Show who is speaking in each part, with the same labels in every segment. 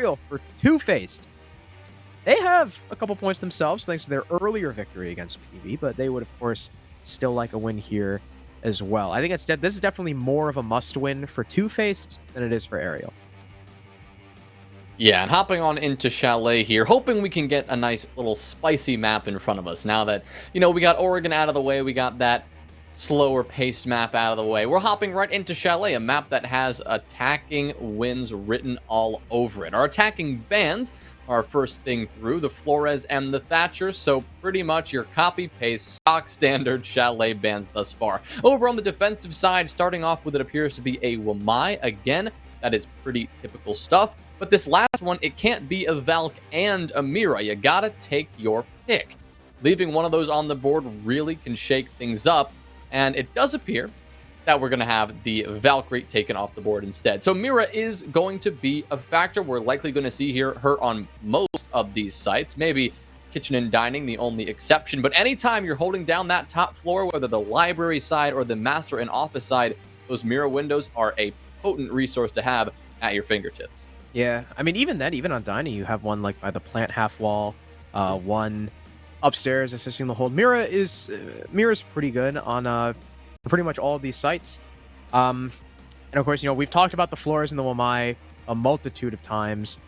Speaker 1: Arial for Two-Faced. They have a couple points themselves thanks to their earlier victory against PV, but they would, of course, still like a win here as well. I think this is definitely more of a must-win for Two-Faced than it is for Arial.
Speaker 2: Yeah, and hopping on into Chalet here, hoping we can get a nice little spicy map in front of us. Now that, we got Oregon out of the way, we got that slower paced map out of the way. We're hopping right into Chalet, a map that has attacking wins written all over it. Our attacking bans are first thing through, the Flores and the Thatcher, so pretty much your copy-paste stock standard Chalet bans thus far. Over on the defensive side, starting off with it appears to be a Wamai. Again, that is pretty typical stuff. But this last one, it can't be a Valk and a Mira. You gotta take your pick. Leaving one of those on the board really can shake things up. And it does appear that we're going to have the Valkyrie taken off the board instead. So Mira is going to be a factor. We're likely going to see her on most of these sites. Maybe Kitchen and Dining, the only exception. But anytime you're holding down that top floor, whether the library side or the master and office side, those Mira windows are a potent resource to have at your fingertips.
Speaker 1: Yeah, I mean, even then, even on Dining, you have one like by the plant half wall, one upstairs assisting the hold. Mira's pretty good on pretty much all of these sites. And of course, we've talked about the Flores and the Wamai a multitude of times.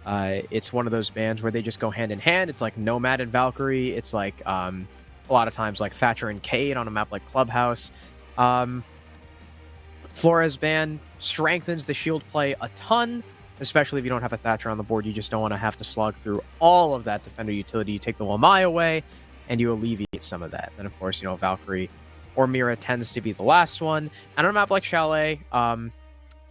Speaker 1: It's one of those bands where they just go hand in hand. It's like Nomad and Valkyrie. It's like a lot of times like Thatcher and Cade on a map like Clubhouse. Flores ban strengthens the shield play a ton, especially if you don't have a Thatcher on the board. You just don't want to have to slog through all of that defender utility. You take the Wamai away, and you alleviate some of that. And of course, Valkyrie or Mira tends to be the last one. And on a map like Chalet,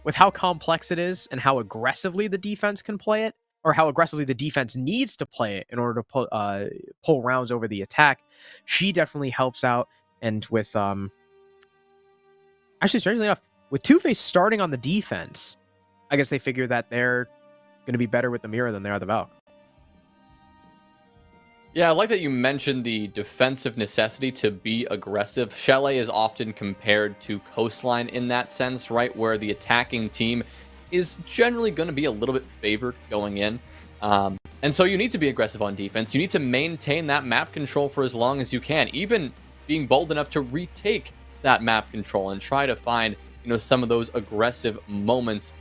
Speaker 1: with how complex it is and how aggressively the defense can play it, or how aggressively the defense needs to play it in order to pull rounds over the attack, she definitely helps out. And with, actually, strangely enough, with Two-Face starting on the defense, I guess they figure that they're going to be better with the Mira than they are the Valk.
Speaker 2: Yeah, I like that you mentioned the defensive necessity to be aggressive. Chalet is often compared to Coastline in that sense, right? Where the attacking team is generally going to be a little bit favored going in. And so you need to be aggressive on defense. You need to maintain that map control for as long as you can, even being bold enough to retake that map control and try to find, some of those aggressive moments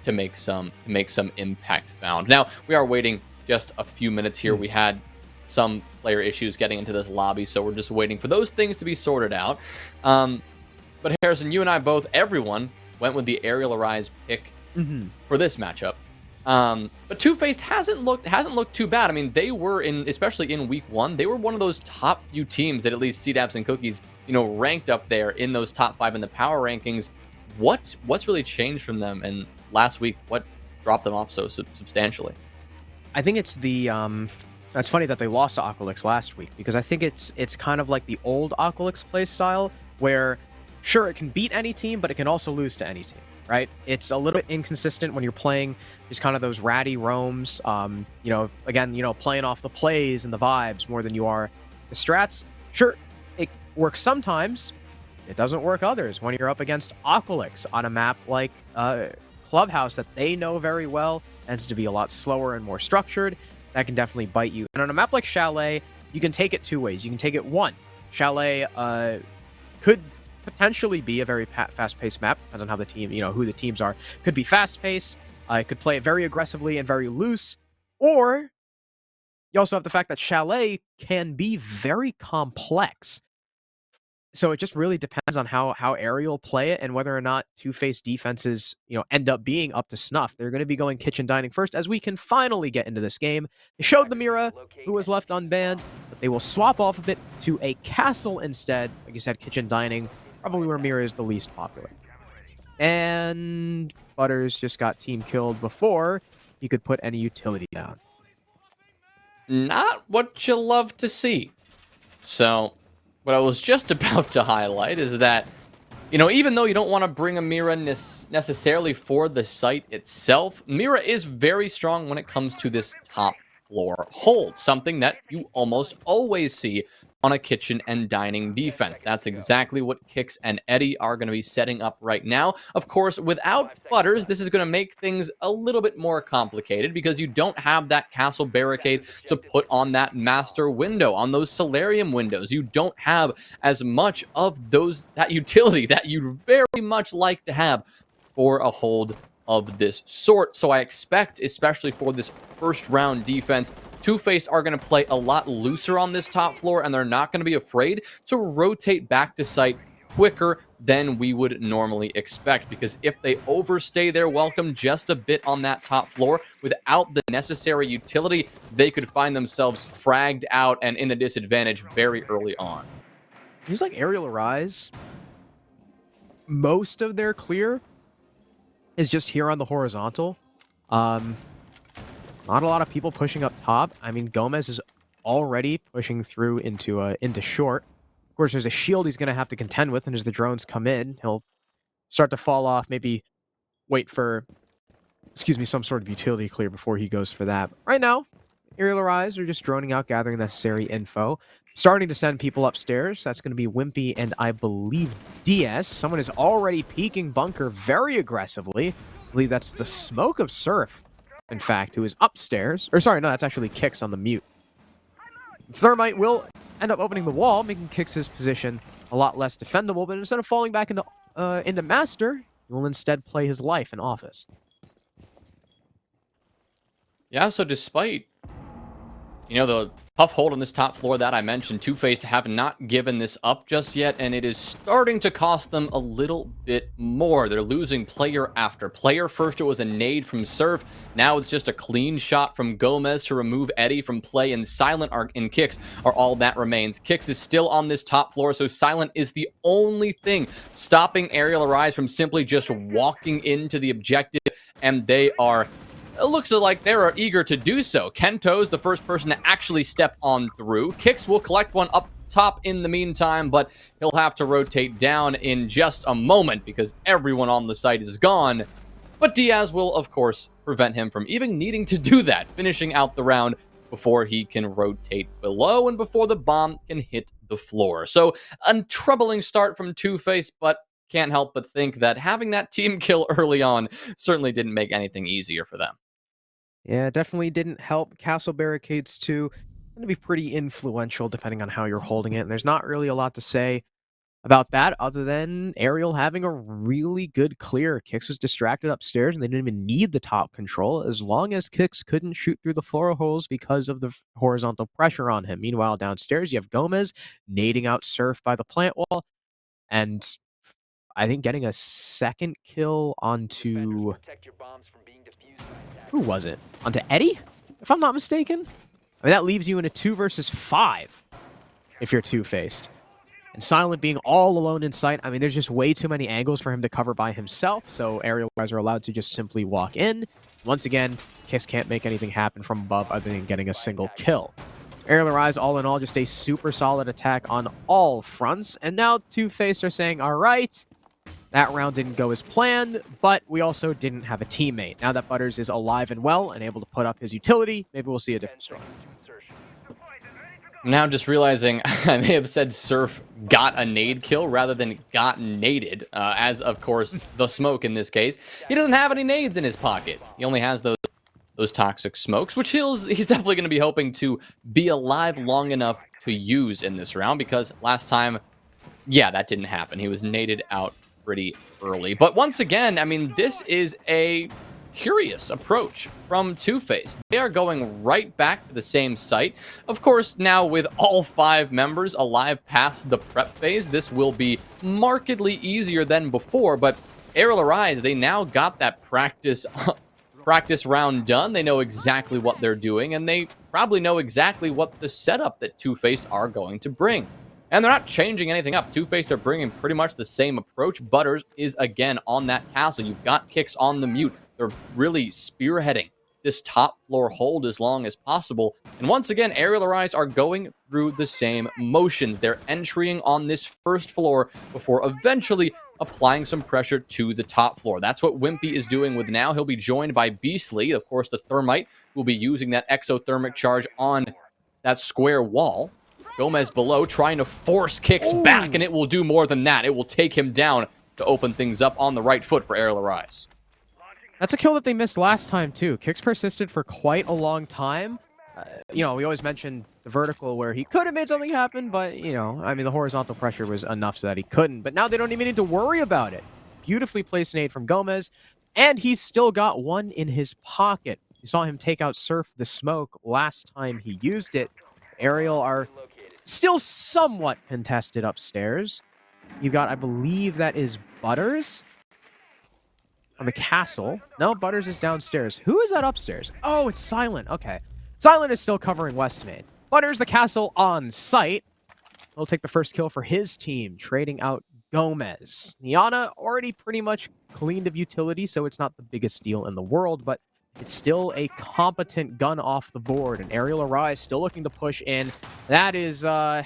Speaker 2: to make some impact found. Now, we are waiting just a few minutes here. We had some player issues getting into this lobby, so we're just waiting for those things to be sorted out. But Harrison, you and I both, everyone went with the Arial Arise pick for this matchup. But Two-Faced hasn't looked too bad. I mean, they were especially in week 1, they were one of those top few teams that at least CDAPS and Cookies, ranked up there in those top 5 in the power rankings. What's really changed from them? And last week, what dropped them off so substantially?
Speaker 1: I think it's the it's funny that they lost to Aqualix last week, because I think it's kind of like the old Aqualix play style where sure it can beat any team, but it can also lose to any team, right? It's a little bit inconsistent when you're playing just kind of those ratty roams, again, playing off the plays and the vibes more than you are the strats. Sure, it works sometimes, it doesn't work others. When you're up against Aqualix on a map like Clubhouse that they know very well, tends to be a lot slower and more structured, that can definitely bite you. And on a map like Chalet, you can take it two ways. You can take it one. Chalet could potentially be a very fast-paced map, depends on how the team, who the teams are. Could be fast-paced, it could play it very aggressively and very loose, or you also have the fact that Chalet can be very complex. So it just really depends on how Arial play it and whether or not Two-Face defenses, end up being up to snuff. They're going to be going Kitchen Dining first, as we can finally get into this game. They showed the Mira, who was left unbanned, but they will swap off of it to a Castle instead. Like you said, Kitchen Dining, probably where Mira is the least popular. And Butters just got team killed before he could put any utility down.
Speaker 2: Not what you love to see. So what I was just about to highlight is that, even though you don't want to bring a Mira necessarily for the site itself, Mira is very strong when it comes to this top floor hold, something that you almost always see on a kitchen and dining defense. That's exactly what Kix and Eddie are going to be setting up right now. Of course, without Butters, this is going to make things a little bit more complicated because you don't have that castle barricade to put on that master window, on those solarium windows. You don't have as much of that utility that you'd very much like to have for a hold of this sort. So I expect, especially for this first round defense, Two-Faced are going to play a lot looser on this top floor, and they're not going to be afraid to rotate back to site quicker than we would normally expect, because if they overstay their welcome just a bit on that top floor without the necessary utility, they could find themselves fragged out and in a disadvantage very early on.
Speaker 1: Seems like Arial Arise, most of their clear is just here on the horizontal. Not a lot of people pushing up top. I mean, Gomez is already pushing through into short. Of course, there's a shield he's going to have to contend with, and as the drones come in, he'll start to fall off, maybe wait for, some sort of utility clear before he goes for that. But right now, Ariel Arise are just droning out, gathering necessary info. Starting to send people upstairs. That's going to be Wimpy and I believe DS. Someone is already peeking bunker very aggressively. I believe that's the Smoke of Surf, in fact, who is upstairs. Or sorry, no, that's actually Kix on the mute. Thermite will end up opening the wall, making Kix's position a lot less defendable, but instead of falling back into Master, he will instead play his life in Office.
Speaker 2: Yeah, so despite, the tough hold on this top floor that I mentioned, Two-Faced have not given this up just yet, and it is starting to cost them a little bit more. They're losing player after player. First, it was a nade from Surf. Now it's just a clean shot from Gomez to remove Eddie from play, and Silent and Kix are all that remains. Kix is still on this top floor, so Silent is the only thing stopping Arial Arise from simply just walking into the objective, and they are... It looks like they're eager to do so. Kento's the first person to actually step on through. Kix will collect one up top in the meantime, but he'll have to rotate down in just a moment because everyone on the site is gone. But Diaz will, of course, prevent him from even needing to do that, finishing out the round before he can rotate below and before the bomb can hit the floor. So a troubling start from Two-Face, but can't help but think that having that team kill early on certainly didn't make anything easier for them.
Speaker 1: Yeah, it definitely didn't help. Castle Barricades, too, going to be pretty influential depending on how you're holding it. And there's not really a lot to say about that other than Ariel having a really good clear. Kix was distracted upstairs, and they didn't even need the top control as long as Kix couldn't shoot through the floor holes because of the horizontal pressure on him. Meanwhile, downstairs, you have Gomez nading out Surf by the plant wall, and I think getting a second kill onto... Who was it? Onto Eddie? If I'm not mistaken? I mean, that leaves you in a 2 versus 5 if you're Two-Faced. And Silent being all alone in sight, I mean, there's just way too many angles for him to cover by himself, so aerial guys are allowed to just simply walk in. Once again, Kiss can't make anything happen from above other than getting a single kill. Ariel Arise, all in all, just a super solid attack on all fronts. And now Two-Faced are saying, all right, that round didn't go as planned, but we also didn't have a teammate. Now that Butters is alive and well and able to put up his utility, maybe we'll see a different story.
Speaker 2: I'm now just realizing I may have said Surf got a nade kill rather than got naded, as, of course, the Smoke in this case. He doesn't have any nades in his pocket. He only has those toxic smokes, which he's definitely going to be hoping to be alive long enough to use in this round, because last time, yeah, that didn't happen. He was naded out pretty early. But once again, I mean, this is a curious approach from Two-Faced. They are going right back to the same site. Of course, now with all 5 members alive past the prep phase, this will be markedly easier than before, but Ariel Arise, they now got that practice round done. They know exactly what they're doing, and they probably know exactly what the setup that Two-Faced are going to bring. And they're not changing anything up. Two-Faced are bringing pretty much the same approach. Butters is, again, on that castle. You've got Kix on the mute. They're really spearheading this top floor hold as long as possible. And once again, Ariel Arise are going through the same motions. They're entering on this first floor before eventually applying some pressure to the top floor. That's what Wimpy is doing with now. He'll be joined by Beastly. Of course, the Thermite will be using that exothermic charge on that square wall. Gomez below, trying to force kicks back, and it will do more than that. It will take him down to open things up on the right foot for Arial Arise.
Speaker 1: That's a kill that they missed last time, too. Kicks persisted for quite a long time. We always mentioned the vertical where he could have made something happen, but, I mean, the horizontal pressure was enough so that he couldn't. But now they don't even need to worry about it. Beautifully placed nade from Gomez, and he's still got one in his pocket. You saw him take out Surf the Smoke last time he used it. Arial are still somewhat contested upstairs. You got, I believe that is Butters on the castle. No, Butters is downstairs. Who is that upstairs? Oh, it's Silent. Okay. Silent is still covering West Main. Butters, the castle on site. He'll take the first kill for his team, trading out Gomez. Niana already pretty much cleaned of utility, so it's not the biggest deal in the world, but it's still a competent gun off the board. And Arial Arise still looking to push in. That is a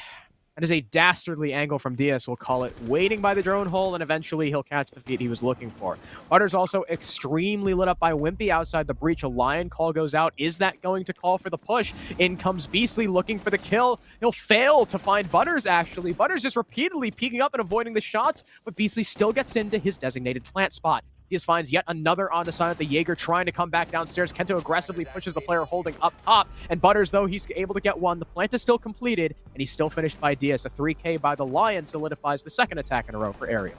Speaker 1: dastardly angle from Diaz, we'll call it. Waiting by the drone hole, and eventually he'll catch the feed he was looking for. Butters also extremely lit up by Wimpy outside the breach. A Lion call goes out. Is that going to call for the push? In comes Beastly looking for the kill. He'll fail to find Butters, actually. Butters just repeatedly peeking up and avoiding the shots, but Beastly still gets into his designated plant spot. Diaz finds yet another on the side of the Jaeger trying to come back downstairs. Kento aggressively pushes the player holding up top. And Butters, though, he's able to get one. The plant is still completed, and he's still finished by Diaz. A 3K by the Lion solidifies the second attack in a row for Arial.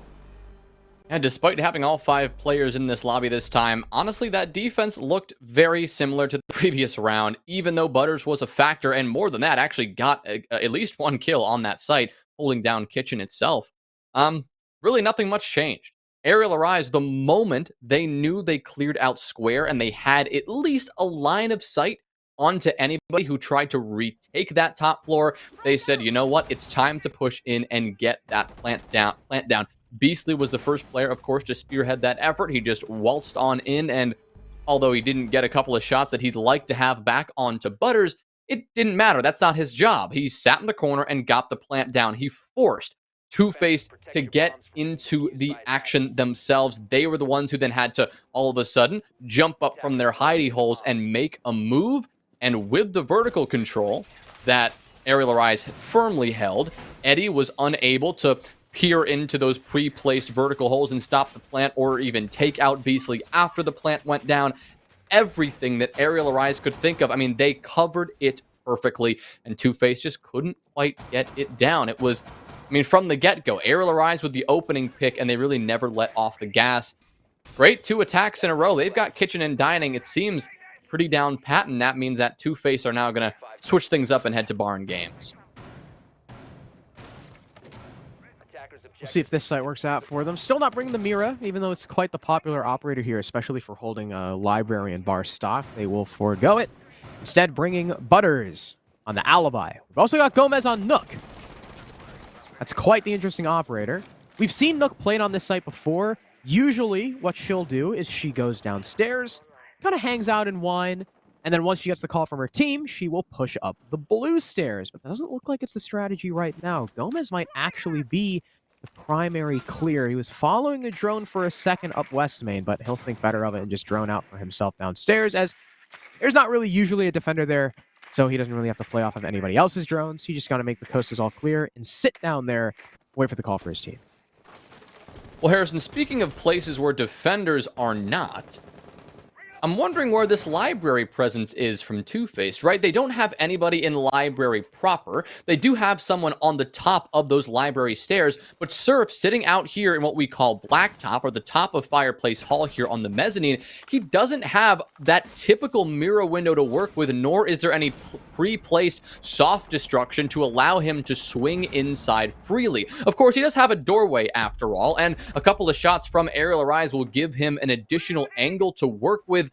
Speaker 2: And despite having all 5 players in this lobby this time, honestly, that defense looked very similar to the previous round, even though Butters was a factor, and more than that, actually got at least 1 kill on that site, holding down Kitchen itself. Really nothing much changed. Arial Arise, the moment they knew they cleared out square and they had at least a line of sight onto anybody who tried to retake that top floor, they said, you know what, it's time to push in and get that plant down. Beastly was the first player, of course, to spearhead that effort. He just waltzed on in, and although he didn't get a couple of shots that he'd like to have back onto Butters, it didn't matter. That's not his job. He sat in the corner and got the plant down. He forced Two-Faced to get into the action themselves. They were the ones who then had to, all of a sudden, jump up from their hidey holes and make a move. And with the vertical control that Arial Arise firmly held, Eddie was unable to peer into those pre-placed vertical holes and stop the plant or even take out Beastly after the plant went down. Everything that Arial Arise could think of, I mean, they covered it perfectly, and Two-Face just couldn't quite get it down. It was, I mean, from the get-go, Arial Arise with the opening pick, and they really never let off the gas. Great 2 attacks in a row. They've got Kitchen and Dining, it seems, pretty down pat, and that means that Two-Face are now going to switch things up and head to Barn Games.
Speaker 1: We'll see if this site works out for them. Still not bringing the Mira, even though it's quite the popular operator here, especially for holding a library and bar stock. They will forego it. Instead, bringing Butters on the Alibi. We've also got Gomez on Nook. That's quite the interesting operator. We've seen Nook played on this site before. Usually, what she'll do is she goes downstairs, kind of hangs out and whine, and then once she gets the call from her team, she will push up the blue stairs. But that doesn't look like it's the strategy right now. Gomez might actually be the primary clear. He was following the drone for a second up West Main, but he'll think better of it and just drone out for himself downstairs, as there's not really usually a defender there, so he doesn't really have to play off of anybody else's drones. He just got to make the coasters all clear and sit down there, wait for the call for his team.
Speaker 2: Well, Harrison, speaking of places where defenders are not, I'm wondering where this library presence is from Two-Faced, right? They don't have anybody in library proper. They do have someone on the top of those library stairs, but Surf sitting out here in what we call Blacktop, or the top of Fireplace Hall here on the mezzanine, he doesn't have that typical mirror window to work with, nor is there any pre-placed soft destruction to allow him to swing inside freely. Of course, he does have a doorway after all, and a couple of shots from Arial Arise will give him an additional angle to work with.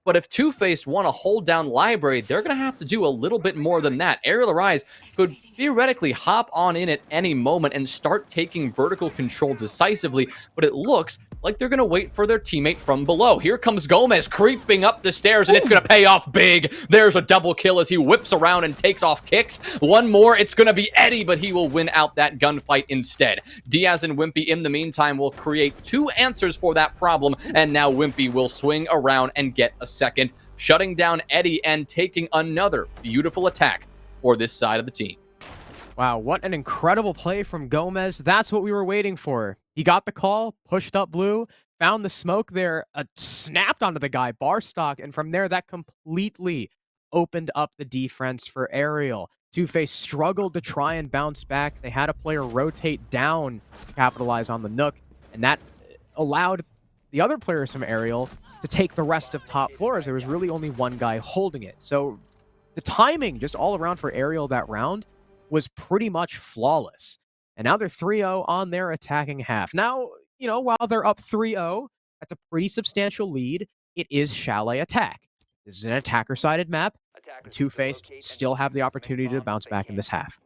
Speaker 2: But if Two-Faced want to hold down library, they're going to have to do a little bit more than that. Arial Arise could theoretically hop on in at any moment and start taking vertical control decisively, but it looks like they're going to wait for their teammate from below. Here comes Gomez creeping up the stairs, and it's going to pay off big. There's a double kill as he whips around and takes off kicks. One more, it's going to be Eddie, but he will win out that gunfight instead. Diaz and Wimpy, in the meantime, will create 2 answers for that problem, and now Wimpy will swing around and get a second, shutting down Eddie and taking another beautiful attack for this side of the team.
Speaker 1: Wow, what an incredible play from Gomez. That's what we were waiting for. He got the call, pushed up blue, found the smoke there, snapped onto the guy, bar stock, and from there, that completely opened up the defense for Arial. Two-Face struggled to try and bounce back. They had a player rotate down to capitalize on the Nook, and that allowed the other players from Arial to take the rest of top floors. There was really only one guy holding it. So the timing just all around for Arial that round was pretty much flawless. And now they're 3-0 on their attacking half. Now, while they're up 3-0, that's a pretty substantial lead. It is Chalet attack. This is an attacker-sided map. And Two-Faced still have the opportunity to bounce back in this half.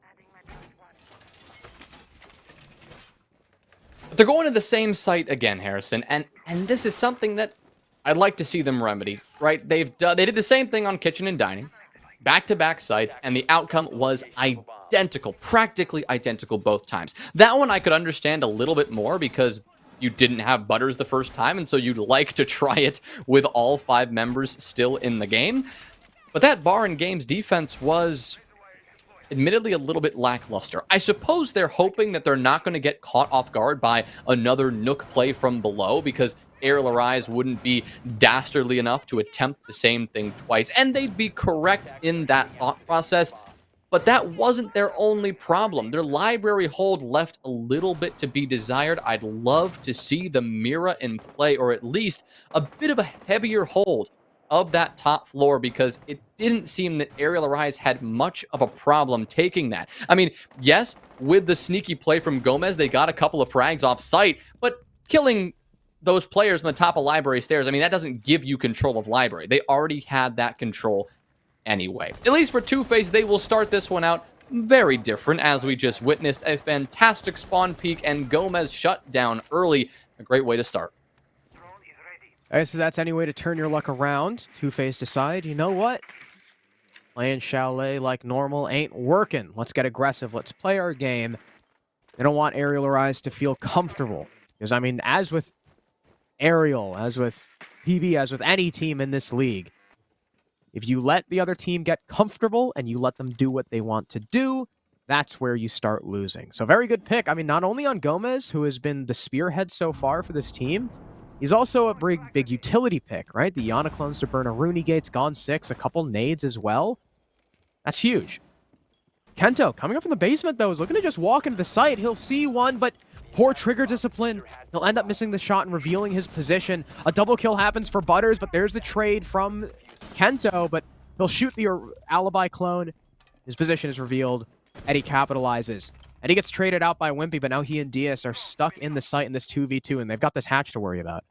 Speaker 2: They're going to the same site again, Harrison, and this is something that I'd like to see them remedy, right? They did the same thing on Kitchen and Dining, back-to-back sites, and the outcome was identical, practically identical both times. That one I could understand a little bit more because you didn't have Butters the first time, and so you'd like to try it with all 5 members still in the game. But that Bar and Games defense was admittedly a little bit lackluster. I suppose they're hoping that they're not going to get caught off guard by another Nook play from below, because Arial Arise wouldn't be dastardly enough to attempt the same thing twice, and they'd be correct in that thought process. But that wasn't their only problem. Their library hold left a little bit to be desired. I'd love to see the Mira in play, or at least a bit of a heavier hold of that top floor, because it didn't seem that Arial Arise had much of a problem taking that. I mean, yes, with the sneaky play from Gomez, they got a couple of frags off site, but killing those players on the top of library stairs, I mean, that doesn't give you control of library. They already had that control anyway. At least for Two-Face, they will start this one out very different, as we just witnessed a fantastic spawn peek and Gomez shut down early. A great way to start.
Speaker 1: All right, so that's any way to turn your luck around. Two-Face decide, you know what? Playing Chalet like normal ain't working. Let's get aggressive. Let's play our game. They don't want Arial Arise to feel comfortable. Because, I mean, as with Arial, as with PB, as with any team in this league, if you let the other team get comfortable and you let them do what they want to do, that's where you start losing. So very good pick. I mean, not only on Gomez, who has been the spearhead so far for this team, he's also a big utility pick, right? The Yana clones to burn a Rooney Gates, gone 6, a couple nades as well. That's huge. Kento, coming up from the basement, though, is looking to just walk into the site. He'll see one, but poor trigger discipline. He'll end up missing the shot and revealing his position. A double kill happens for Butters, but there's the trade from Kento, but he'll shoot the alibi clone. His position is revealed. Eddie capitalizes. Eddie gets traded out by Wimpy, but now he and Diaz are stuck in the site in this 2v2, and they've got this hatch to worry about.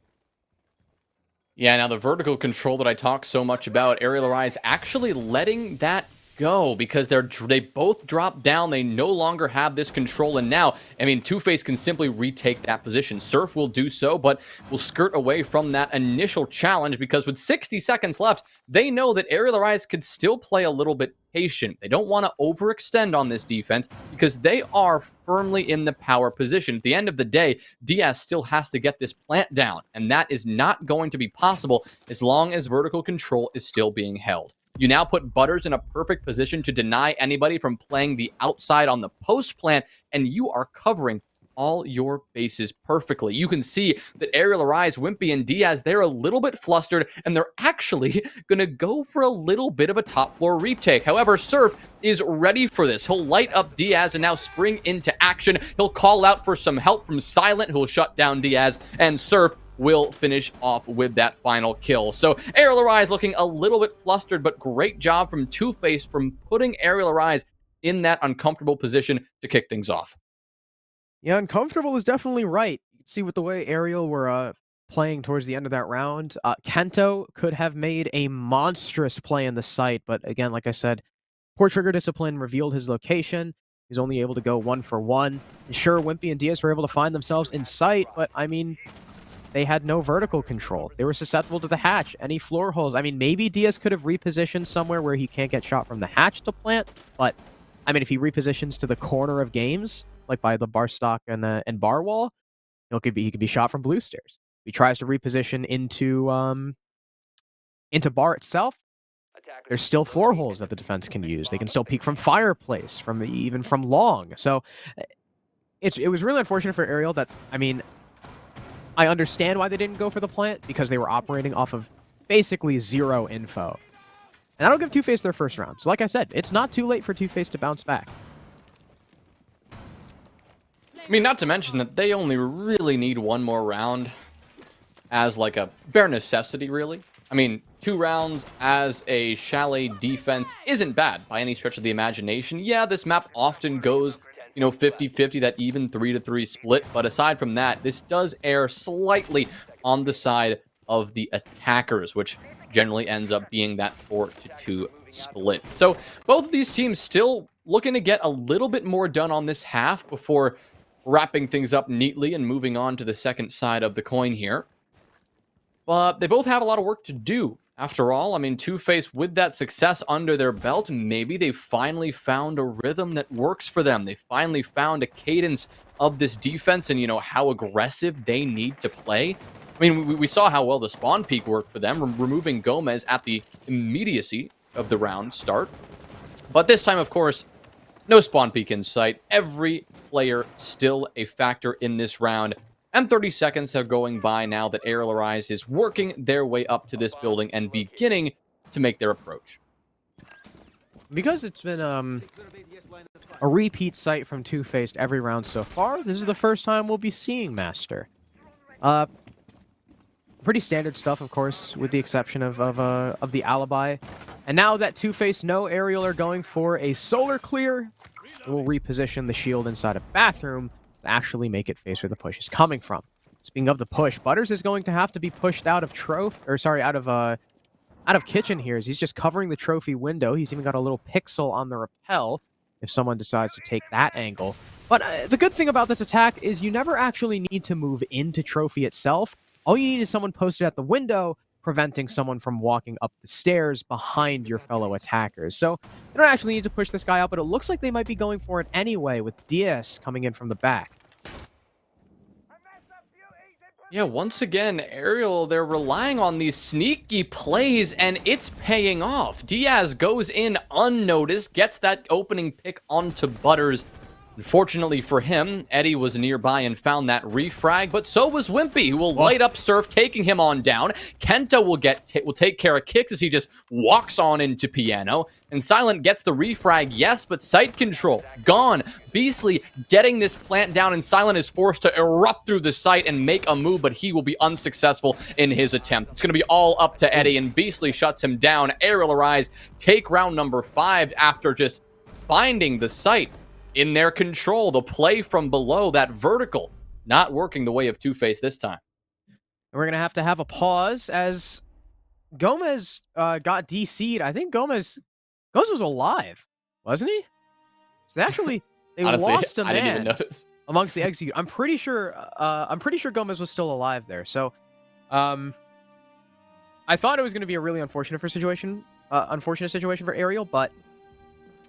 Speaker 2: Yeah, now the vertical control that I talk so much about, Arial Arise actually letting that go, because they both drop down. They no longer have this control, and now, I mean, Two-Face can simply retake that position. Surf will do so, but will skirt away from that initial challenge, because with 60 seconds left, they know that Arial Arise could still play a little bit patient. They don't want to overextend on this defense, because they are firmly in the power position. At the end of the day, Diaz still has to get this plant down, and that is not going to be possible as long as vertical control is still being held. You now put Butters in a perfect position to deny anybody from playing the outside on the post plant, and you are covering all your bases perfectly. You can see that Arial Arise, Wimpy, and Diaz, they're a little bit flustered, and they're actually going to go for a little bit of a top floor retake. However, Surf is ready for this. He'll light up Diaz and now spring into action. He'll call out for some help from Silent, who will shut down Diaz, and Surf will finish off with that final kill. So Arial Arise looking a little bit flustered, but great job from Two-Face from putting Arial Arise in that uncomfortable position to kick things off.
Speaker 1: Yeah, uncomfortable is definitely right. You can see with the way Arial were playing towards the end of that round, Kento could have made a monstrous play in the site, but again, like I said, poor trigger discipline revealed his location. He's only able to go 1 for 1. And sure, Wimpy and Diaz were able to find themselves in sight, but I mean, they had no vertical control. They were susceptible to the hatch, any floor holes. I mean, maybe Diaz could have repositioned somewhere where he can't get shot from the hatch to plant, but I mean, if he repositions to the corner of games, like by the bar stock and bar wall, he could be shot from blue stairs. If he tries to reposition into bar itself, there's still floor holes that the defense can use. They can still peek from fireplace, even from long. So it was really unfortunate for Arial that, I mean, I understand why they didn't go for the plant, because they were operating off of basically zero info. And that'll give Two-Face their first round. So like I said, it's not too late for Two-Face to bounce back.
Speaker 2: I mean, not to mention that they only really need one more round as like a bare necessity, really. I mean, 2 rounds as a Chalet defense isn't bad by any stretch of the imagination. Yeah, this map often goes, 50-50, that even 3-3 split. But aside from that, this does err slightly on the side of the attackers, which generally ends up being that 4-2 split. So both of these teams still looking to get a little bit more done on this half before wrapping things up neatly and moving on to the second side of the coin here. But they both have a lot of work to do. After all, I mean, Two-Face, with that success under their belt, maybe they finally found a rhythm that works for them. They finally found a cadence of this defense and, how aggressive they need to play. I mean, we saw how well the spawn peak worked for them, removing Gomez at the immediacy of the round start. But this time, of course, no spawn peak in sight. Every player still a factor in this round. And 30 seconds are going by now that Arial is working their way up to this building and beginning to make their approach.
Speaker 1: Because it's been a repeat sight from Two-Faced every round so far, this is the first time we'll be seeing Master. Pretty standard stuff, of course, with the exception of the alibi. And now that Two-Face know Arial are going for a solar clear, we'll reposition the shield inside a bathroom to actually make it face where the push is coming from. Speaking of the push, Butters is going to have to be pushed out of out of kitchen here, as he's just covering the trophy window. He's even got a little pixel on the rappel if someone decides to take that angle. But the good thing about this attack is you never actually need to move into trophy itself. All you need is someone posted at the window, preventing someone from walking up the stairs behind your fellow attackers. So they don't actually need to push this guy out, but it looks like they might be going for it anyway, with DS coming in from the back.
Speaker 2: Yeah, once again, Arial, they're relying on these sneaky plays, and it's paying off. Diaz goes in unnoticed, gets that opening pick onto Butters. Unfortunately for him, Eddie was nearby and found that refrag, but so was Wimpy, who will light up Surf, taking him on down. Kenta will take care of Kicks as he just walks on into Piano. And Silent gets the refrag, yes, but sight control gone. Beastly getting this plant down, and Silent is forced to erupt through the site and make a move, but he will be unsuccessful in his attempt. It's going to be all up to Eddie, and Beastly shuts him down. Arial Arise take round number 5 after just finding the site in their control. The play from below, that vertical, not working the way of Two-Face this time.
Speaker 1: And we're going to have a pause as Gomez got DC'd. I think Gomez was alive, wasn't he? So they
Speaker 2: Honestly,
Speaker 1: lost a man.
Speaker 2: I didn't even notice.
Speaker 1: Amongst the execute. I'm pretty sure Gomez was still alive there. So I thought it was going to be a really unfortunate situation for Arial, but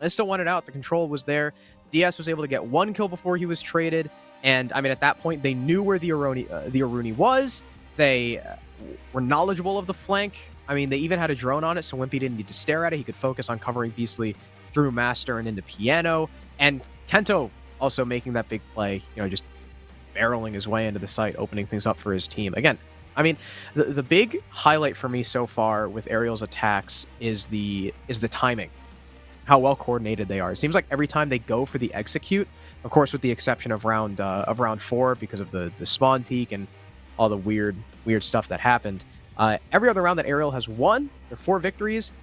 Speaker 1: I still wanted out. The control was there. DS was able to get 1 kill before he was traded, and I mean, at that point, they knew where the Aruni was. They were knowledgeable of the flank. I mean, they even had a drone on it, so Wimpy didn't need to stare at it. He could focus on covering Beastly through Master and into Piano. And Kento also making that big play, just barreling his way into the site, opening things up for his team. Again, I mean, the big highlight for me so far with Arial's attacks is the timing. How well coordinated they are. It seems like every time they go for the execute, of course, with the exception of round 4 because of the spawn peak and all the weird stuff that happened. Every other round that Arial has won, their 4 victories,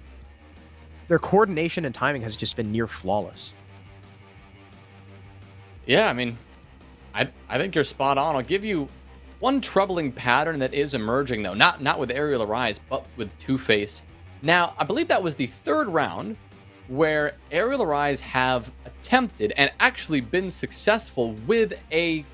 Speaker 1: their coordination and timing has just been near flawless.
Speaker 2: Yeah, I mean, I think you're spot on. I'll give you one troubling pattern that is emerging, though. Not with Arial Arise, but with Two-Faced. Now, I believe that was the 3rd round where Arial Arise have attempted and actually been successful with a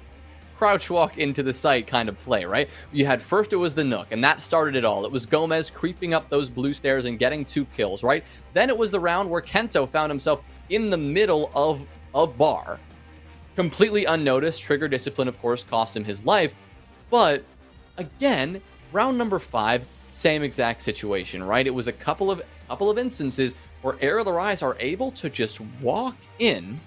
Speaker 2: crouch walk into the site kind of play, right? You had first it was the Nook, and that started it all. It was Gomez creeping up those blue stairs and getting 2 kills, right? Then it was the round where Kento found himself in the middle of a bar, completely unnoticed. Trigger discipline, of course, cost him his life. But again, round number 5, same exact situation, right? It was a couple of couple of instances where Arial Arise are able to just walk in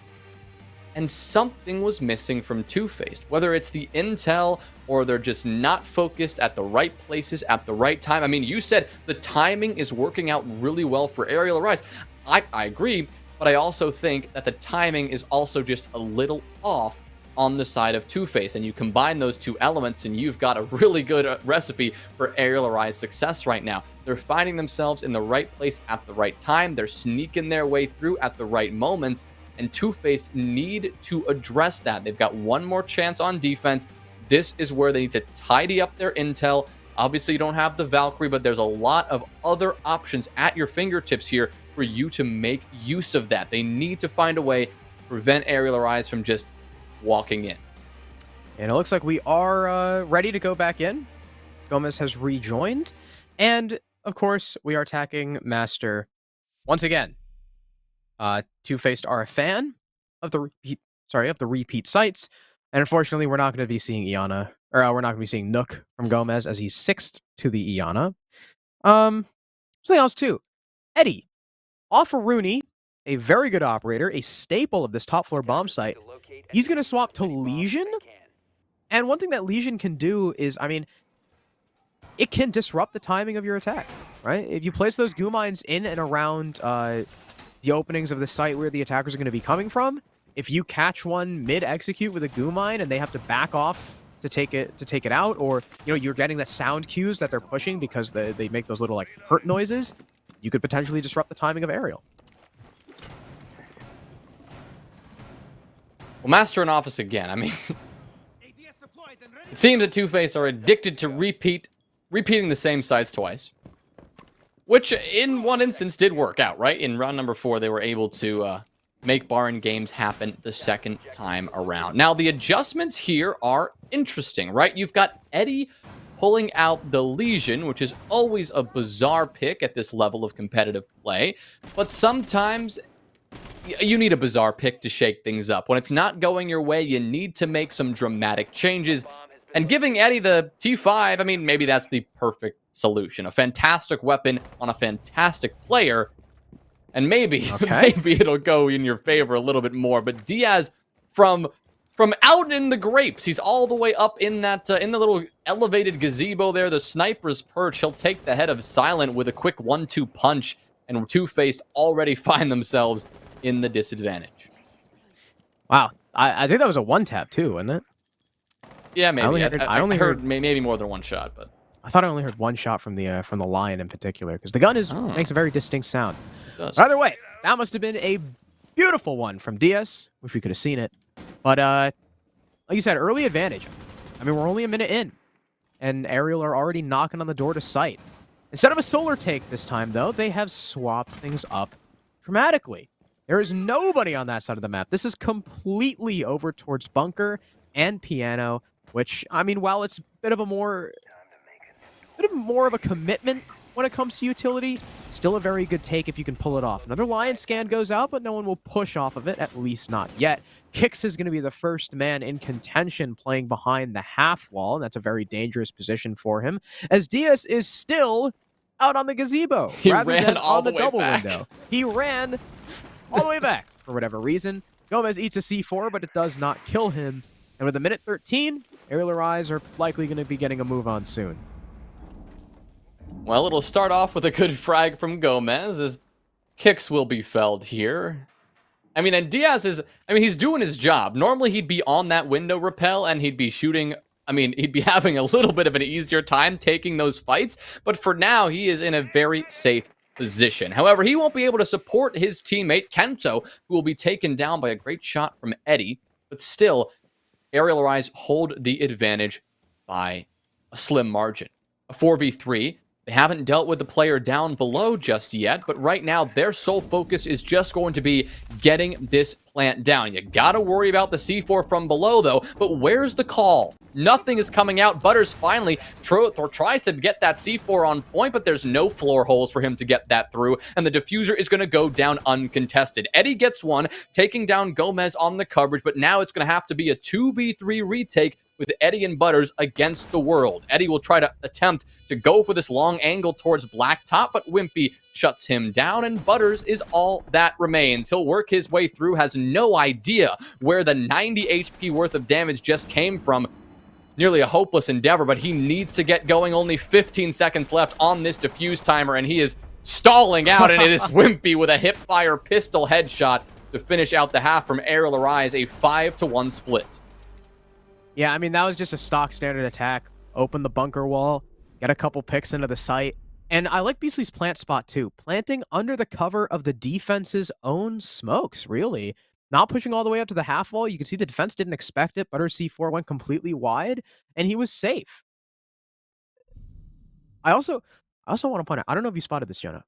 Speaker 2: and something was missing from Two-Faced. Whether it's the intel or they're just not focused at the right places at the right time. I mean, you said the timing is working out really well for Arial Arise. I agree, but I also think that the timing is also just a little off on the side of Two-Face, and you combine those two elements and you've got a really good recipe for Arial Arise success right now. They're finding themselves in the right place at the right time. They're sneaking their way through at the right moments, and Two-Face need to address that. They've got one more chance on defense. This is where they need to tidy up their intel. Obviously, you don't have the Valkyrie, but there's a lot of other options at your fingertips here for you to make use of that. They need to find a way to prevent Arial Arise from just walking in.
Speaker 1: And it looks like we are ready to go back in. Gomez has rejoined. And, of course, we are attacking Master once again. Two-Faced are a fan of the repeat sites. And unfortunately, we're not going to be seeing Iana, or we're not going to be seeing Nook from Gomez as he's 6th to the Iana. Something else too. Eddie, offer Rooney, a very good operator, a staple of this top floor bomb site. He's going to swap to Legion. And one thing that Legion can do is, I mean, it can disrupt the timing of your attack, right? If you place those goo mines in and around the openings of the site where the attackers are going to be coming from, if you catch one mid-execute with a goo mine and they have to back off to take it out, or you're getting the sound cues that they're pushing because they make those little like hurt noises, you could potentially disrupt the timing of Arial.
Speaker 2: Well, Master in Office again. I mean, it seems that Two-Faced are addicted to repeating the same sites twice. Which, in one instance, did work out, right? In round number 4, they were able to make Baron games happen the second time around. Now, the adjustments here are interesting, right? You've got Eddie pulling out the Legion, which is always a bizarre pick at this level of competitive play. But sometimes you need a bizarre pick to shake things up. When it's not going your way, you need to make some dramatic changes. And giving Eddie the T5, I mean, maybe that's the perfect solution. A fantastic weapon on a fantastic player. And maybe it'll go in your favor a little bit more. But Diaz, from out in the grapes, he's all the way up in that in the little elevated gazebo there, the sniper's perch. He'll take the head of Silent with a quick 1-2 punch, and Two-Faced already find themselves in the disadvantage.
Speaker 1: Wow, I think that was a one-tap too, wasn't it?
Speaker 2: Yeah, maybe.
Speaker 1: I only heard
Speaker 2: maybe more than one shot, but
Speaker 1: I thought I only heard one shot from the Lion in particular, because the gun makes a very distinct sound.
Speaker 2: it does.
Speaker 1: Either way, that must have been a beautiful one from Diaz. Wish we could have seen it, but like you said, early advantage. I mean, we're only a minute in, and Arial are already knocking on the door to sight. Instead of a solar take this time, though, they have swapped things up dramatically. There is nobody on that side of the map. This is completely over towards Bunker and Piano, which, I mean, while it's a bit of more of a commitment when it comes to utility, still a very good take if you can pull it off. Another Lion scan goes out, but no one will push off of it, at least not yet. Kix is going to be the first man in contention playing behind the half wall, and that's a very dangerous position for him, as Diaz is still out on the gazebo rather than on the double window. He ran all the way back for whatever reason. Gomez eats a C4, but it does not kill him. And with a minute 13, Arial Arise are likely going to be getting a move on soon.
Speaker 2: Well, it'll start off with a good frag from Gomez, as Kix will be felled here. I mean, and Diaz is, he's doing his job. Normally, he'd be on that window rappel, and he'd be shooting, he'd be having a little bit of an easier time taking those fights. But for now, he is in a very safe position. However, he won't be able to support his teammate, Kento, who will be taken down by a great shot from Eddie. But still, Arial Arise hold the advantage by a slim margin. A 4v3. They haven't dealt with the player down below just yet, but right now their sole focus is just going to be getting this plant down. You gotta worry about the C4 from below, though, but where's the call? Nothing is coming out. Butters finally tries to get that C4 on point, but there's no floor holes for him to get that through, and the diffuser is going to go down uncontested. Eddie gets one, taking down Gomez on the coverage, but now it's going to have to be a 2v3 retake with Eddie and Butters against the world. Eddie will try to attempt to go for this long angle towards Blacktop, but Wimpy shuts him down, and Butters is all that remains. He'll work his way through, has no idea where the 90 HP worth of damage just came from. Nearly a hopeless endeavor, but he needs to get going. Only 15 seconds left on this defuse timer, and he is stalling out, and it is Wimpy with a hip-fire pistol headshot to finish out the half from Arial Arise, a 5-1 split.
Speaker 1: Yeah, I mean, that was just a stock standard attack. Open the bunker wall, get a couple picks into the site. And I like Beastly's plant spot, too. Planting under the cover of the defense's own smokes, really. Not pushing all the way up to the half wall. You can see the defense didn't expect it. Butter C4 went completely wide, and he was safe. I also want to point out, I don't know if you spotted this, Jonah.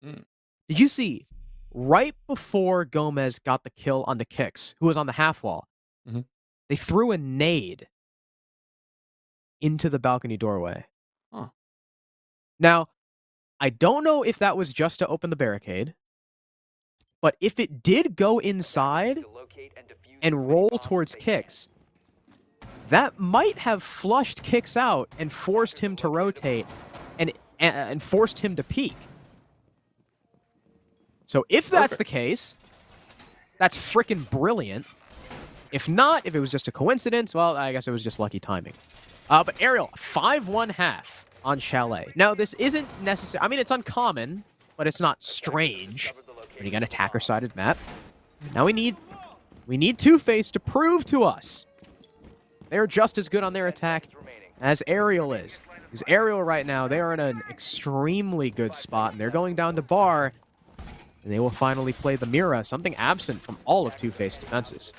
Speaker 1: Did you see, right before Gomez got the kill on the kicks, who was on the half wall, they threw a nade into the balcony doorway.
Speaker 2: Huh.
Speaker 1: Now, I don't know if that was just to open the barricade, but if it did go inside and roll towards Kicks, that might have flushed Kicks out and forced him to rotate and forced him to peek. So if that's the case, that's freaking brilliant. If not, if it was just a coincidence, well, I guess it was just lucky timing. But Arial, 5-1 half on Chalet. Now, this isn't necessary. I mean, it's uncommon, but it's not strange when you get an attacker-sided map. Now we need Two-Face to prove to us they're just as good on their attack as Arial is. Because Arial right now, they are in an extremely good spot, and they're going down to Bar, and they will finally play the Mira, something absent from all of Two-Face defenses.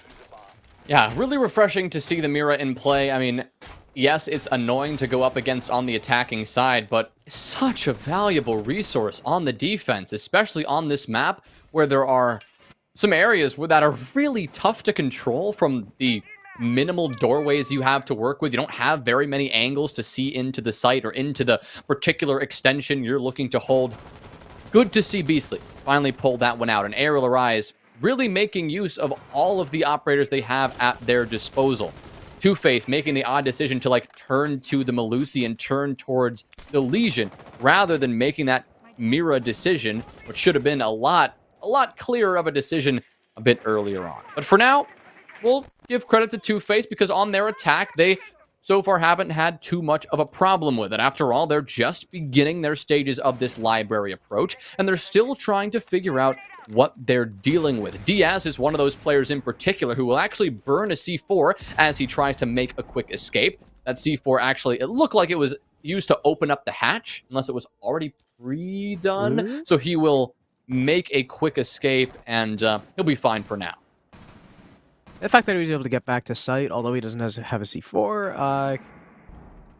Speaker 2: Yeah, really refreshing to see the Mira in play. I mean, yes, it's annoying to go up against on the attacking side, but such a valuable resource on the defense, especially on this map where there are some areas that are really tough to control from the minimal doorways you have to work with. You don't have very many angles to see into the site or into the particular extension you're looking to hold. Good to see Beastly finally pull that one out, and Arial Arise really making use of all of the operators they have at their disposal. Two-Face making the odd decision to turn to the Melusi and turn towards the Legion rather than making that Mira decision, which should have been a lot clearer of a decision a bit earlier on. But for now, we'll give credit to Two-Face because on their attack, they so far haven't had too much of a problem with it. After all, they're just beginning their stages of this library approach, and they're still trying to figure out what they're dealing with. Diaz is one of those players in particular who will actually burn a C4 as he tries to make a quick escape. That C4 actually, it looked like it was used to open up the hatch, unless it was already pre-done. So he will make a quick escape, and he'll be fine for now.
Speaker 1: The fact that he was able to get back to site, although he doesn't have a C4,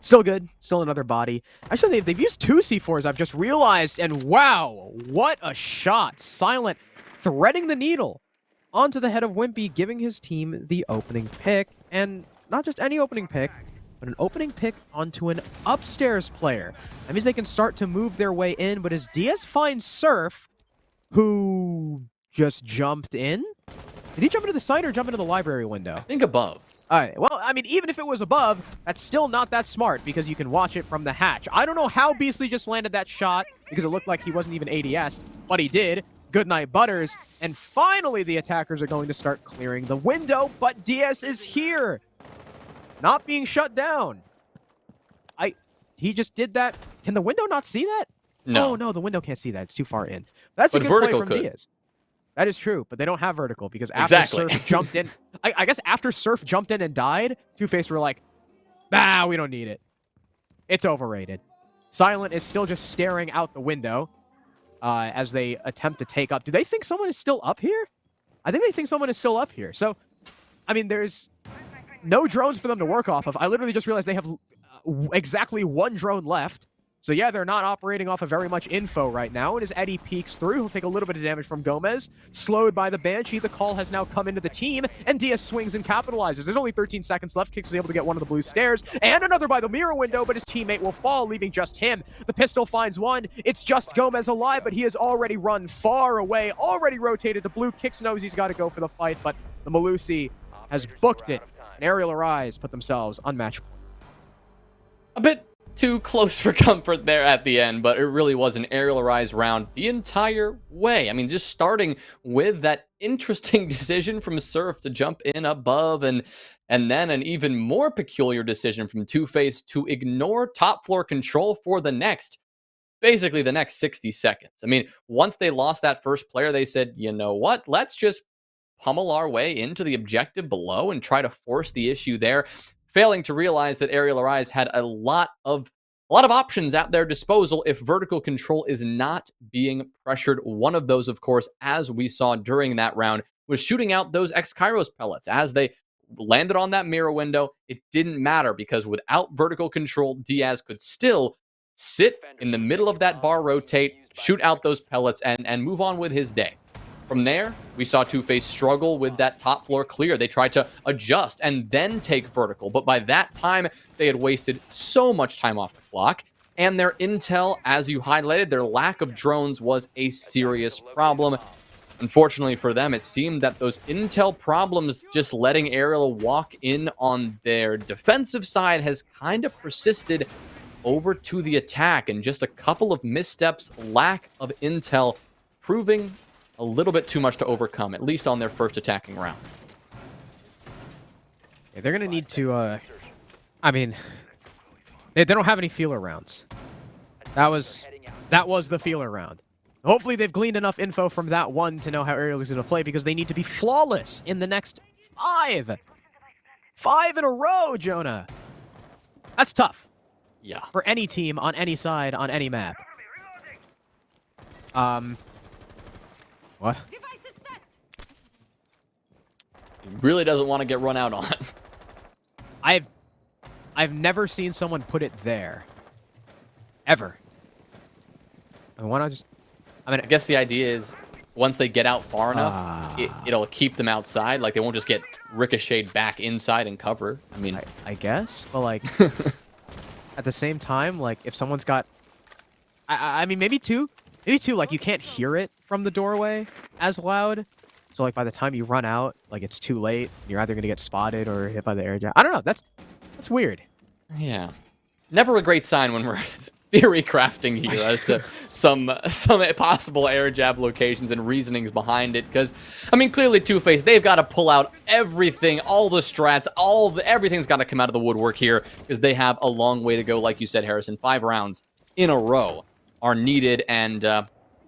Speaker 1: still good. Still another body. Actually, they've used 2 C4s, I've just realized, and wow, what a shot. Silent threading the needle onto the head of Wimpy, giving his team the opening pick. And not just any opening pick, but an opening pick onto an upstairs player. That means they can start to move their way in, but as Diaz finds Surf, who just jumped in? Did he jump into the site or jump into the library window?
Speaker 2: I think above.
Speaker 1: All right. Well, I mean, even if it was above, that's still not that smart because you can watch it from the hatch. I don't know how Beastly just landed that shot because it looked like he wasn't even ADS'd, but he did. Good night, Butters. And finally, the attackers are going to start clearing the window, but DS is here. Not being shut down. He just did that. Can the window not see that?
Speaker 2: No.
Speaker 1: Oh, no, the window can't see that. It's too far in. That's
Speaker 2: But
Speaker 1: a good play
Speaker 2: vertical
Speaker 1: from
Speaker 2: could.
Speaker 1: Diaz. That is true, but they don't have vertical because after Surf jumped in, I guess after Surf jumped in and died, Two-Face were like, we don't need it. It's overrated. Silent is still just staring out the window as they attempt to take up. Do they think someone is still up here? I think they think someone is still up here. So, I mean, there's no drones for them to work off of. I literally just realized they have exactly 1 drone left. So yeah, they're not operating off of very much info right now. And as Eddie peeks through, he'll take a little bit of damage from Gomez. Slowed by the Banshee, the call has now come into the team, and Diaz swings and capitalizes. There's only 13 seconds left. Kicks is able to get one of the blue stairs, and another by the mirror window, but his teammate will fall, leaving just him. The pistol finds one. It's just Gomez alive, but he has already run far away, already rotated to blue. Kicks knows he's got to go for the fight, but the Melusi has booked it and Arial Arise put themselves on match point.
Speaker 2: A bit too close for comfort there at the end, but it really was an Arial Arise round the entire way. I mean, just starting with that interesting decision from Surf to jump in above, and then an even more peculiar decision from Two-Face to ignore top floor control for basically the next 60 seconds. I mean, once they lost that first player, they said, you know what, let's just pummel our way into the objective below and try to force the issue there, failing to realize that Arial Arise had a lot of options at their disposal if vertical control is not being pressured. One of those, of course, as we saw during that round, was shooting out those X-Kairos pellets. As they landed on that mirror window, it didn't matter because without vertical control, Diaz could still sit in the middle of that bar rotate, shoot out those pellets, and move on with his day. From there, we saw Two-Face struggle with that top floor clear. They tried to adjust and then take vertical, but by that time, they had wasted so much time off the clock, and their intel, as you highlighted, their lack of drones was a serious problem. Unfortunately for them, it seemed that those intel problems, just letting Arial walk in on their defensive side, has kind of persisted over to the attack, and just a couple of missteps, lack of intel, proving a little bit too much to overcome, at least on their first attacking round.
Speaker 1: Yeah, they're going to need to, I mean, they don't have any feeler rounds. That was the feeler round. Hopefully they've gleaned enough info from that one to know how Arial is going to play, because they need to be flawless in the next 5. 5 in a row, Jonah. That's tough.
Speaker 2: Yeah.
Speaker 1: For any team, on any side, on any map. What?
Speaker 2: He really doesn't want to get run out on.
Speaker 1: I've never seen someone put it there. Ever. I mean, why not just...
Speaker 2: I guess the idea is once they get out far enough, it'll keep them outside. Like, they won't just get ricocheted back inside and cover. I mean...
Speaker 1: I guess, but, like... at the same time, like, if someone's got... I mean, maybe two, like, you can't hear it from the doorway as loud. So, like, by the time you run out, like, it's too late. You're either going to get spotted or hit by the air jab. I don't know. That's weird.
Speaker 2: Yeah. Never a great sign when we're theory crafting here as to some possible air jab locations and reasonings behind it. Because, I mean, clearly Two-Face, they've got to pull out everything, all the strats, everything's got to come out of the woodwork here, because they have a long way to go, like you said, Harrison. 5 rounds in a row are needed, and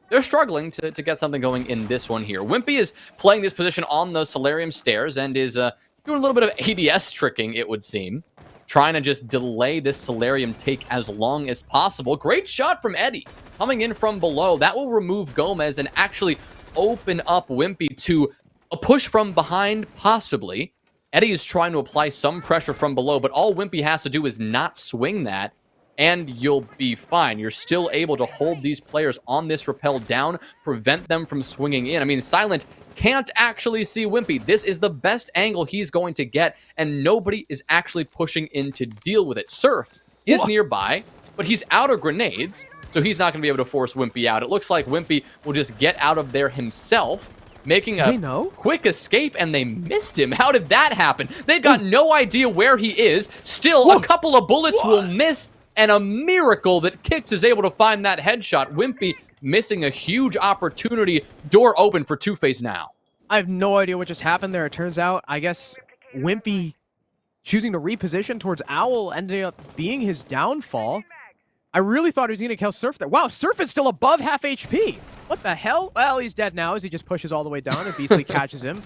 Speaker 2: they're struggling to get something going in this one here. Wimpy is playing this position on the Solarium stairs and is doing a little bit of ADS tricking, it would seem. Trying to just delay this Solarium take as long as possible. Great shot from Eddie coming in from below. That will remove Gomez and actually open up Wimpy to a push from behind, possibly. Eddie is trying to apply some pressure from below, but all Wimpy has to do is not swing that, and you'll be fine. You're still able to hold these players on this rappel down, prevent them from swinging in. I mean, Silent can't actually see Wimpy. This is the best angle he's going to get, and nobody is actually pushing in to deal with it. Surf is nearby, but he's out of grenades, so he's not going to be able to force Wimpy out. It looks like Wimpy will just get out of there himself, making a quick escape, and they missed him. How did that happen? They've got no idea where he is. Still, a couple of bullets will miss, and a miracle that Kix is able to find that headshot. Wimpy missing a huge opportunity. Door open for Two-Face now.
Speaker 1: I have no idea what just happened there. It turns out, I guess, Wimpy choosing to reposition towards Owl ended up being his downfall. I really thought he was going to kill Surf there. Wow, Surf is still above half HP. What the hell? Well, he's dead now as he just pushes all the way down and Beastly catches him.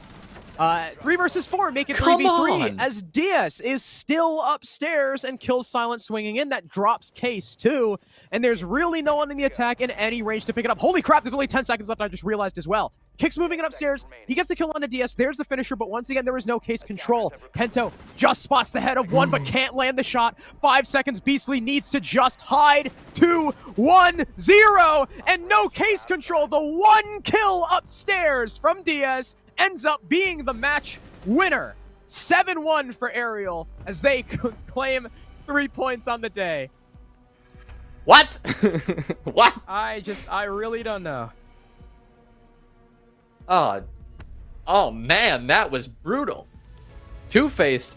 Speaker 1: 3 versus 4, make it 3v3 as Diaz is still upstairs and kills Silent swinging in. That drops Case too, and there's really no one in the attack in any range to pick it up. Holy crap, there's only 10 seconds left, I just realized as well. Kicks moving it upstairs. He gets the kill onto Diaz. There's the finisher, but once again, there is no Case control. Kento just spots the head of one, but can't land the shot. 5 seconds. Beastly needs to just hide. 2, 1, 0, and no Case control. The 1 kill upstairs from Diaz ends up being the match winner. 7-1 for Arial as they claim 3 points on the day.
Speaker 2: What? What?
Speaker 1: I really don't know.
Speaker 2: Oh man, that was brutal. Two-Faced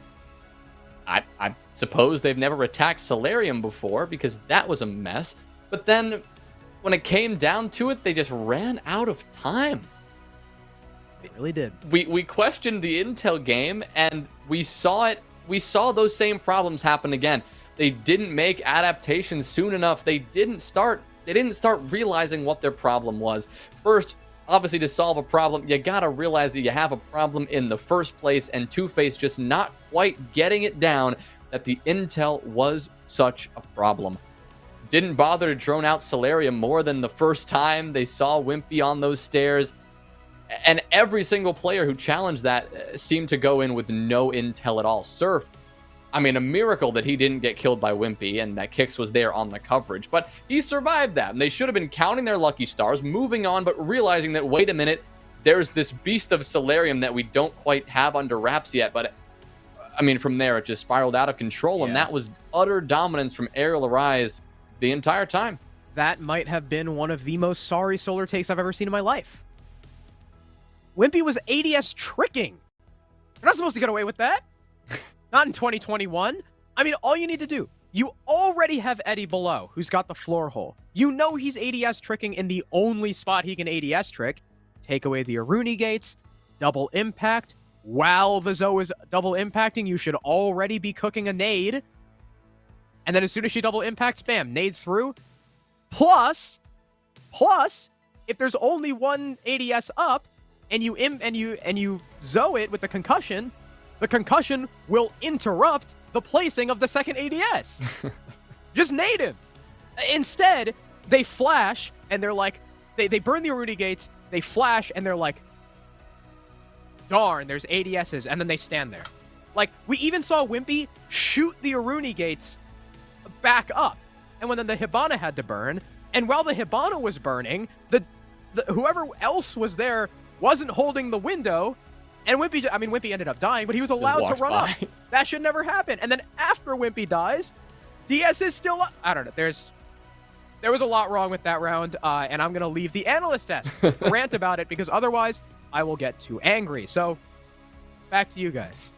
Speaker 2: I suppose they've never attacked Solarium before because that was a mess. But then when it came down to it, they just ran out of time.
Speaker 1: It really did.
Speaker 2: We questioned the intel game, and we saw it. We saw those same problems happen again. They didn't make adaptations soon enough. They didn't start realizing what their problem was. First, obviously, to solve a problem, you gotta realize that you have a problem in the first place, and Two-Face just not quite getting it down that the intel was such a problem. Didn't bother to drone out Solarium more than the first time they saw Wimpy on those stairs. And every single player who challenged that seemed to go in with no intel at all. Surf, I mean, a miracle that he didn't get killed by Wimpy and that Kix was there on the coverage. But he survived that, and they should have been counting their lucky stars, moving on, but realizing that, wait a minute, there's this beast of Solarium that we don't quite have under wraps yet. But, I mean, from there, it just spiraled out of control, and that was utter dominance from Arial Arise the entire time.
Speaker 1: That might have been one of the most sorry solar takes I've ever seen in my life. Wimpy was ADS tricking. You're not supposed to get away with that. Not in 2021. I mean, all you need to do, you already have Eddie below, who's got the floor hole. You know he's ADS tricking in the only spot he can ADS trick. Take away the Aruni gates, double impact. While the Zoe is double impacting, you should already be cooking a nade. And then as soon as she double impacts, bam, nade through. Plus, if there's only one ADS up, and you Zoe it with the concussion will interrupt the placing of the second ADS. Just nade him. Instead, they flash and they're like, they burn the Aruni gates, they flash and they're like, darn, there's ADSs, and then they stand there. Like, we even saw Wimpy shoot the Aruni gates back up. And when then the Hibana had to burn, and while the Hibana was burning, the whoever else was there wasn't holding the window, and Wimpy ended up dying, but he was allowed to run up. That should never happen. And then after Wimpy dies, DS is still up. I don't know. There was a lot wrong with that round, and I'm going to leave the analyst desk to rant about it, because otherwise I will get too angry. So, back to you guys.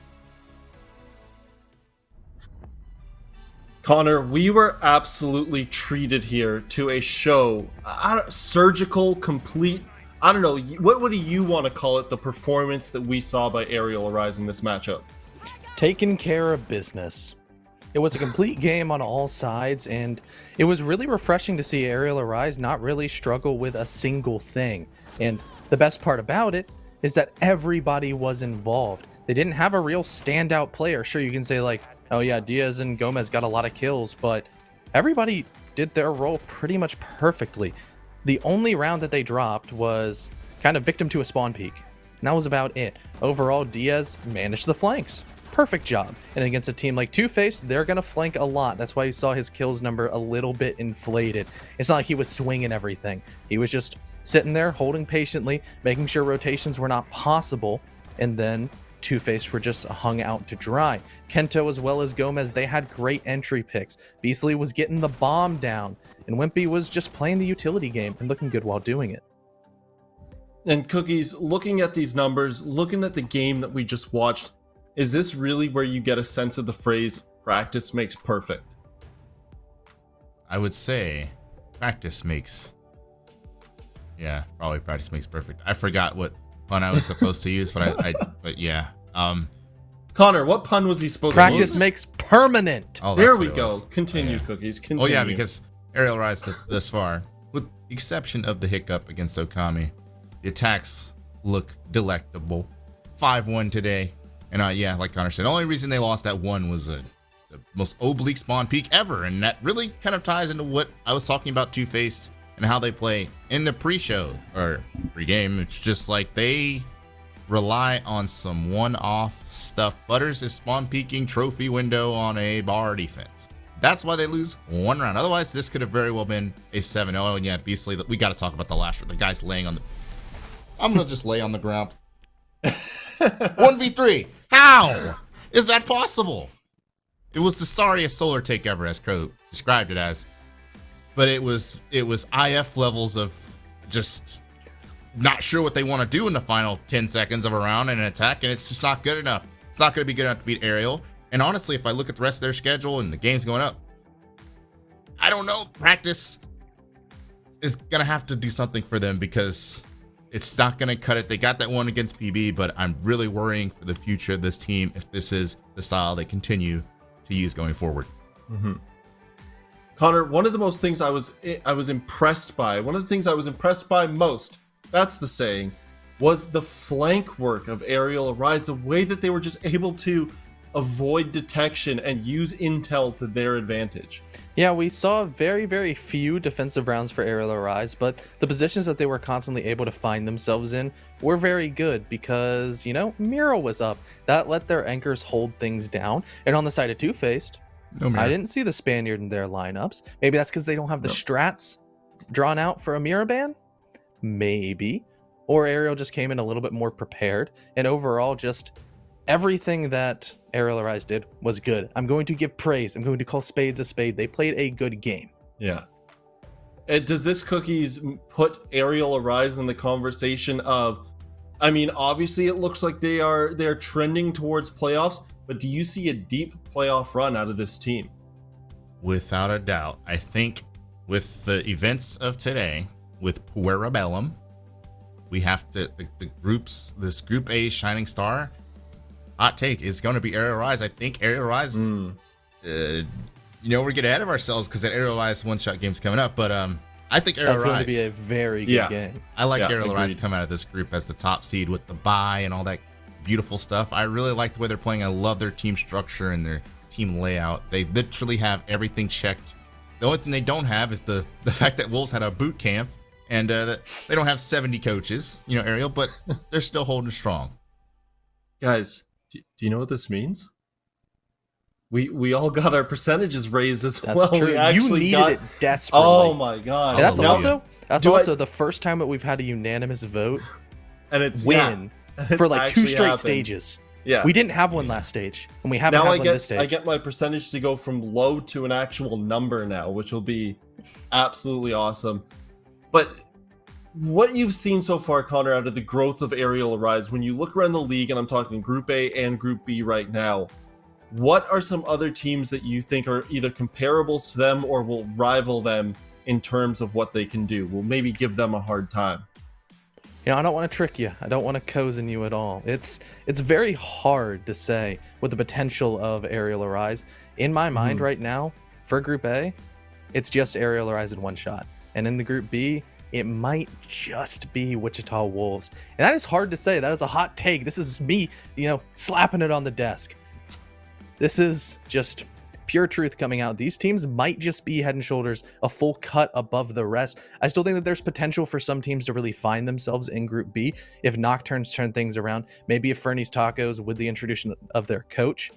Speaker 3: Connor, we were absolutely treated here to a show, surgical, complete. I don't know, what do you want to call it, the performance that we saw by Arial Arise in this matchup?
Speaker 4: Taking care of business. It was a complete game on all sides, and it was really refreshing to see Arial Arise not really struggle with a single thing. And the best part about it is that everybody was involved. They didn't have a real standout player. Sure, you can say like, oh yeah, Diaz and Gomez got a lot of kills, but everybody did their role pretty much perfectly. The only round that they dropped was kind of victim to a spawn peak. And that was about it. Overall, Diaz managed the flanks. Perfect job. And against a team like Two-Face, they're going to flank a lot. That's why you saw his kills number a little bit inflated. It's not like he was swinging everything. He was just sitting there, holding patiently, making sure rotations were not possible, and then Two-Face were just hung out to dry. Kento as well as Gomez, they had great entry picks. Beastly was getting the bomb down, and Wimpy was just playing the utility game and looking good while doing it.
Speaker 3: And Cookies, looking at these numbers, looking at the game that we just watched, is this really where you get a sense of the phrase, practice makes perfect?
Speaker 5: I would say practice makes... Yeah, probably practice makes perfect. I forgot what pun I was supposed to use, but yeah.
Speaker 3: Connor, what pun was he supposed to use?
Speaker 4: Practice makes permanent.
Speaker 3: Oh, there we go. Continue,
Speaker 5: yeah.
Speaker 3: Cookies. Continue.
Speaker 5: Oh yeah, because Arial Rise this far, with the exception of the hiccup against Okami, the attacks look delectable. 5-1 today, and yeah, like Connor said, the only reason they lost that one was the most oblique spawn peak ever, and that really kind of ties into what I was talking about Two-Faced and how they play in the pre-show or pre-game. It's just like they rely on some one-off stuff. Butters is spawn peeking trophy window on a bar defense. That's why they lose one round. Otherwise, this could have very well been a 7-0. And yeah, Beastly, we got to talk about the last round. The guy's laying on the... I'm going to just lay on the ground. 1v3. How is that possible? It was the sorriest solar take ever, as Crow described it as. But it was IF levels of just not sure what they want to do in the final 10 seconds of a round in an attack, and it's just not good enough. It's not going to be good enough to beat Arial. And honestly, if I look at the rest of their schedule and the games going up, I don't know. Practice is going to have to do something for them because it's not going to cut it. They got that one against PB, but I'm really worrying for the future of this team if this is the style they continue to use going forward.
Speaker 3: Mm-hmm. Connor, one of the most things I was impressed by, one of the things I was impressed by most, that's the saying, was the flank work of Arial Arise, the way that they were just able to avoid detection and use intel to their advantage.
Speaker 4: Yeah, we saw very, very few defensive rounds for Arial Arise, but the positions that they were constantly able to find themselves in were very good because, Mural was up. That let their anchors hold things down. And on the side of Two-Faced, I didn't see the Spaniard in their lineups. Maybe that's because they don't have the strats drawn out for a Mira ban? Maybe. Or Arial just came in a little bit more prepared. And overall, just everything that Arial Arise did was good. I'm going to give praise. I'm going to call spades a spade. They played a good game.
Speaker 3: Yeah. Does this cookies put Arial Arise in the conversation of, I mean, obviously it looks like they're trending towards playoffs, but do you see a deep playoff run out of this team?
Speaker 5: Without a doubt. I think with the events of today, with Puera Bellum, we have to, this Group A Shining Star, hot take, is going to be Arial Rise. I think Arial Rise, we're getting ahead of ourselves because that Arial Rise one-shot game's coming up, but I think Arial Rise.
Speaker 4: That's going to be a very good game.
Speaker 5: I like Arial Rise come out of this group as the top seed with the bye and all that beautiful stuff. I really like the way they're playing. I love their team structure and their team layout. They literally have everything checked. The only thing they don't have is the fact that Wolves had a boot camp and that they don't have 70 coaches, Ariel, but they're still holding strong.
Speaker 3: Guys, do you know what this means? We all got our percentages raised as
Speaker 4: That's
Speaker 3: well.
Speaker 4: true.
Speaker 3: We actually
Speaker 4: needed
Speaker 3: got
Speaker 4: it desperately.
Speaker 3: Oh my god!
Speaker 4: And that's
Speaker 5: Hallelujah.
Speaker 4: also the first time that we've had a unanimous vote
Speaker 3: and it's
Speaker 4: win
Speaker 3: it's
Speaker 4: for like 2 straight
Speaker 3: happened.
Speaker 4: stages.
Speaker 3: Yeah,
Speaker 4: We didn't have one last stage, and we haven't
Speaker 3: now
Speaker 4: had
Speaker 3: I
Speaker 4: one
Speaker 3: get
Speaker 4: this stage.
Speaker 3: I get my percentage to go from low to an actual number now, which will be absolutely awesome. But what you've seen so far, Connor, out of the growth of Arial Arise, when you look around the league, and I'm talking Group A and Group B right now, what are some other teams that you think are either comparables to them or will rival them in terms of what they can do? Will maybe give them a hard time?
Speaker 4: I don't want to trick you. I don't want to cozen you at all. It's very hard to say with the potential of Arial Arise. In my mind right now, for Group A, it's just Arial Arise in one shot. And in the Group B, it might just be Wichita Wolves. And that is hard to say. That is a hot take. This is me, slapping it on the desk. This is just pure truth coming out. These teams might just be head and shoulders a full cut above the rest. I still think that there's potential for some teams to really find themselves in Group B if Nocturnes turn things around. Maybe if Fernie's Tacos, with the introduction of their coach,